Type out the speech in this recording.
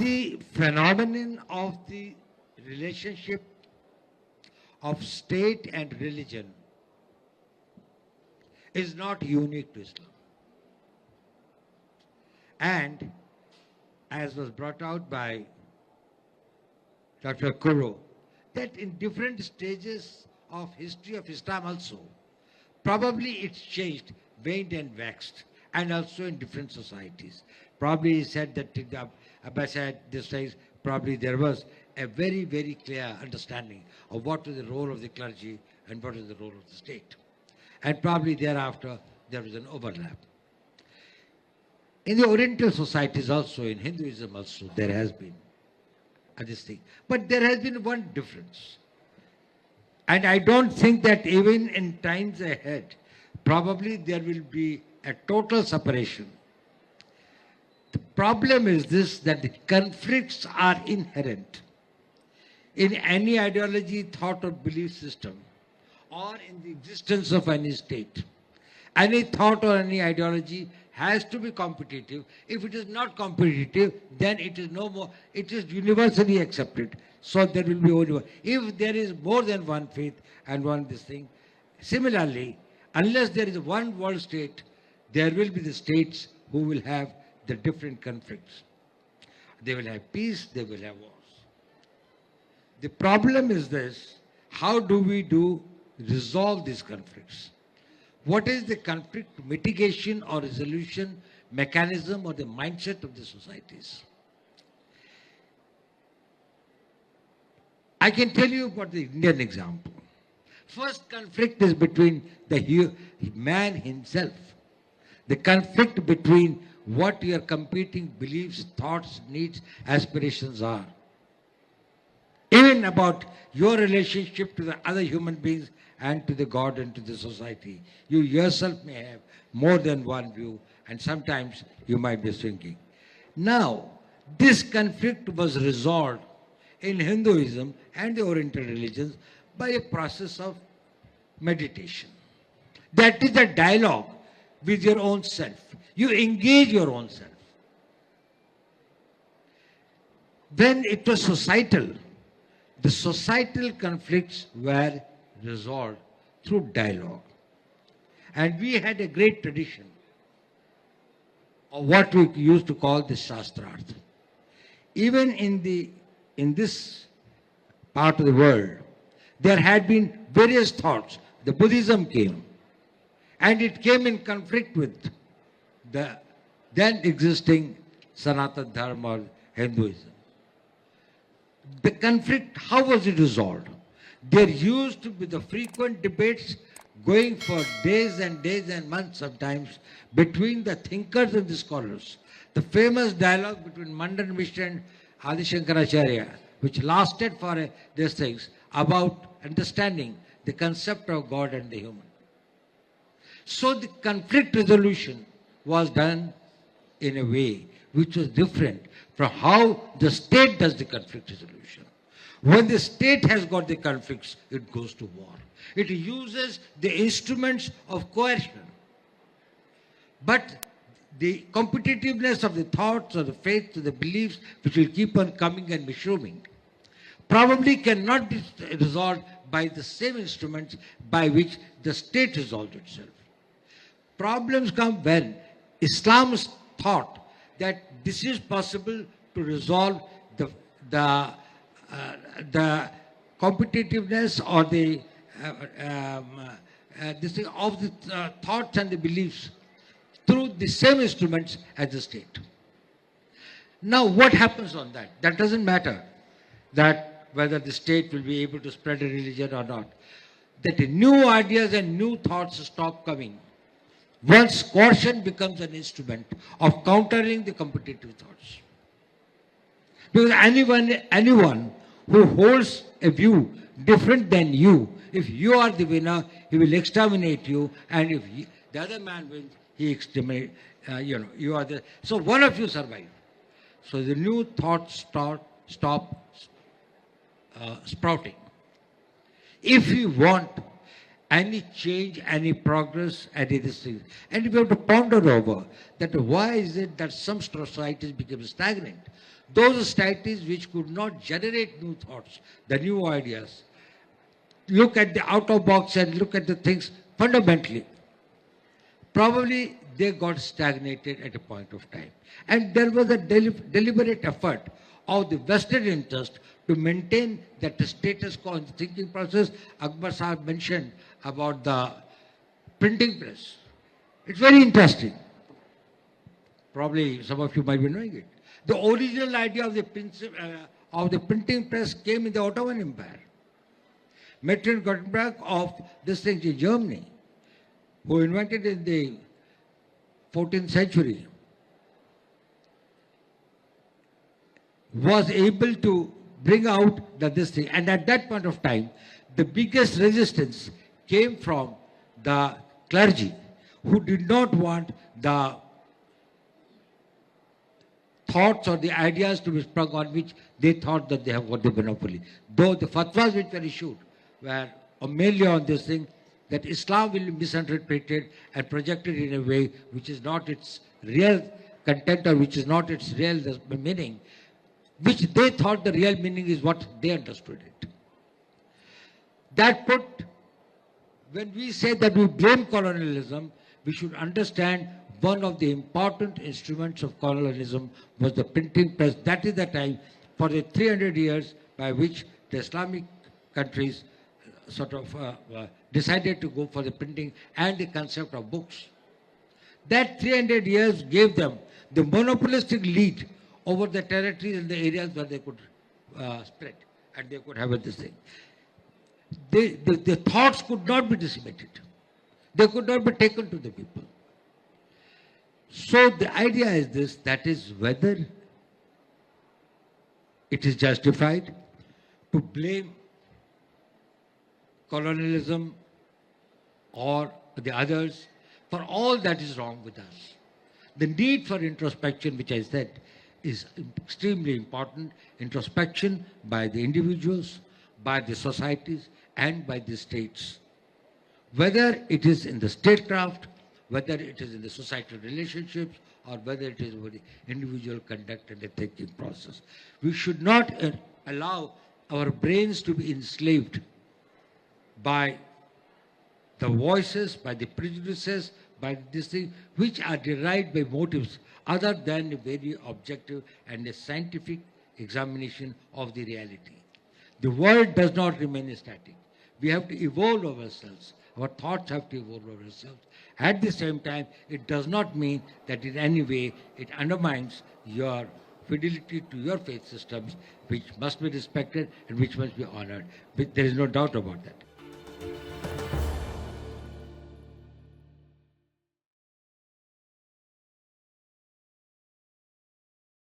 The phenomenon of the relationship of state and religion is not unique to Islam. And as was brought out by Dr. Kuro, that in different stages of history of Islam also, probably it's changed, waned and waxed, and also in different societies. Probably he said that in the Abbasid days, probably there was a very, very clear understanding of what was the role of the clergy and what is the role of the state. And probably thereafter, there was an overlap. In the Oriental societies also, in Hinduism also, there has been this thing. But there has been one difference. And I don't think that even in times ahead, probably there will be a total separation. The problem is this, that the conflicts are inherent in any ideology, thought or belief system, or in the existence of any state. Any thought or any ideology has to be competitive. If it is not competitive, then it is no more, it is universally accepted. So there will be only one. If there is more than one faith and one this thing, similarly, unless there is one world state, there will be the states who will have the different conflicts. They will have peace, they will have wars. The problem is this, how do we resolve these conflicts? What is the conflict mitigation or resolution mechanism or the mindset of the societies? I can tell you about the Indian example. First conflict is between the man himself. The conflict between what your competing beliefs, thoughts, needs, aspirations are. Even about your relationship to the other human beings and to the God and to the society. You yourself may have more than one view, and sometimes you might be thinking. Now, this conflict was resolved in Hinduism and the Oriental religions by a process of meditation. That is a dialogue with your own self. You engage your own self. When it was societal, the societal conflicts were resolved through dialogue. And we had a great tradition of what we used to call the Shastrarth. Even in this part of the world, there had been various thoughts. The Buddhism came, and it came in conflict with the then existing Sanatana Dharma or Hinduism. The conflict, how was it resolved? There used to be the frequent debates going for days and months sometimes between the thinkers and the scholars. The famous dialogue between Mandan Mishra and Adi Shankaracharya, which lasted for these things, about understanding the concept of God and the human. So the conflict resolution was done in a way which was different from how the state does the conflict resolution. When the state has got the conflicts, it goes to war. It uses the instruments of coercion. But the competitiveness of the thoughts or the faith or the beliefs which will keep on coming and mushrooming probably cannot be resolved by the same instruments by which the state resolved itself. Problems come when Islam thought that this is possible to resolve the competitiveness or the this thing of the thoughts and the beliefs through the same instruments as the state. Now, what happens on that? That doesn't matter, that whether the state will be able to spread a religion or not. That the new ideas and new thoughts stop coming once coercion becomes an instrument of countering the competitive thoughts. Because anyone who holds a view different than you, if you are the winner, he will exterminate you, and if the other man wins, he exterminates, you are the... So one of you survive. So the new thoughts stop sprouting. If you want any change, any progress, any this thing, and we have to ponder over that why is it that some societies become stagnant? Those societies which could not generate new thoughts, the new ideas, look at the out of box and look at the things fundamentally, probably they got stagnated at a point of time. And there was a deliberate effort of the vested interest to maintain that the status quo in the thinking process. Akbar Sahib mentioned about the printing press. It's very interesting. Probably some of you might be knowing it. The original idea of the printing press came in the Ottoman Empire. Martin Gutenberg of this thing in Germany, who invented in the 14th century, was able to bring out this thing. And at that point of time, the biggest resistance came from the clergy, who did not want the thoughts or the ideas to be sprung on which they thought that they have got the monopoly. Though the fatwas which were issued were mainly on this thing, that Islam will be misinterpreted and projected in a way which is not its real content or which is not its real meaning, which they thought the real meaning is what they understood it. That put, when we say that we blame colonialism, we should understand one of the important instruments of colonialism was the printing press. That is the time for the 300 years by which the Islamic countries sort of decided to go for the printing and the concept of books. That 300 years gave them the monopolistic lead over the territories and the areas where they could spread and they could have this thing. The thoughts could not be disseminated. They could not be taken to the people. So the idea is this, that is whether it is justified to blame colonialism or the others for all that is wrong with us. The need for introspection, which I said, is extremely important. Introspection by the individuals, by the societies, and by the states. Whether it is in the statecraft, whether it is in the societal relationships, or whether it is over the individual conduct and the thinking process. We should not allow our brains to be enslaved by the voices, by the prejudices, by this thing, which are derived by motives other than a very objective and a scientific examination of the reality. The world does not remain static. We have to evolve ourselves. Our thoughts have to evolve ourselves. At the same time, it does not mean that in any way it undermines your fidelity to your faith systems, which must be respected and which must be honored. But there is no doubt about that.